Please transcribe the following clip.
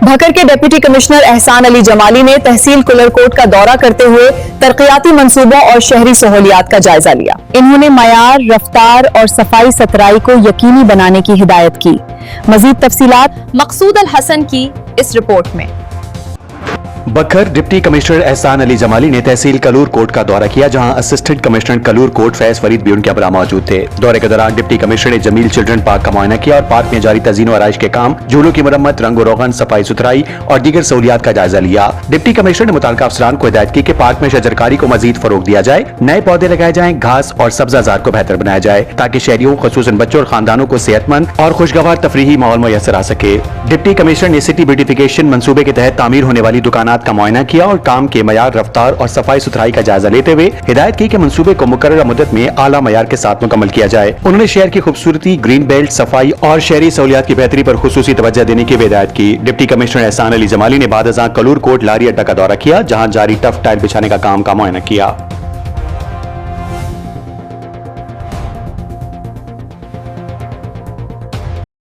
بھکر کے deputy commissioner احسان علی جمالی نے تحصیل colour کوٹ کا دورہ کرتے ہوئے ترقیاتی منصوبوں اور شہری سہولیات کا جائزہ لیا۔ انہوں نے معیار، رفتار اور صفائی ستھرائی کو یقینی بنانے کی ہدایت کی۔ مزید تفصیلات مقصود الحسن کی اس رپورٹ میں۔ بکھر ڈپٹی کمشنر احسان علی جمالی نے تحصیل کلور کوٹ کا دورہ کیا، جہاں اسسٹنٹ کمشنر کلور کوٹ فیض فرید بھی ان کے ہمراہ موجود تھے۔ دورے کے دوران ڈپٹی کمشنر نے جمیل چلڈرن پارک کا معائنہ کیا اور پارک میں جاری تزئین و آرائش کے کام، جھولوں کی مرمت، رنگ و روغن، صفائی ستھرائی اور دیگر سہولیات کا جائزہ لیا۔ ڈپٹی کمشنر نے متعلقہ افسران کو ہدایت کی کہ پارک میں شجرکاری کو مزید فروغ دیا جائے، نئے پودے لگائے جائیں، گھاس اور سبزہ زار کو بہتر بنایا جائے تاکہ شہریوں خصوصاً بچوں اور خاندانوں کو صحت مند اور خوشگوار تفریحی ماحول میسر آ سکے۔ ڈپٹی کمشنر نے سٹی بیوٹیفیکیشن منصوبے کے تحت تعمیر ہونے والی دکانات کا معائنہ کیا اور کام کے معیار، رفتار اور صفائی ستھرائی کا جائزہ لیتے ہوئے ہدایت کی کہ منصوبے کو مقررہ مدت میں اعلیٰ معیار کے ساتھ مکمل کیا جائے۔ انہوں نے شہر کی خوبصورتی، گرین بیلٹ، صفائی اور شہری سہولیات کی بہتری پر خصوصی توجہ دینے کی ہدایت کی۔ ڈپٹی کمشنر احسان علی جمالی نے بعد ازاں کلور کوٹ لاری اڈہ کا دورہ کیا، جہاں جاری ٹف ٹائل بچھانے کا کام کا معائنہ کیا۔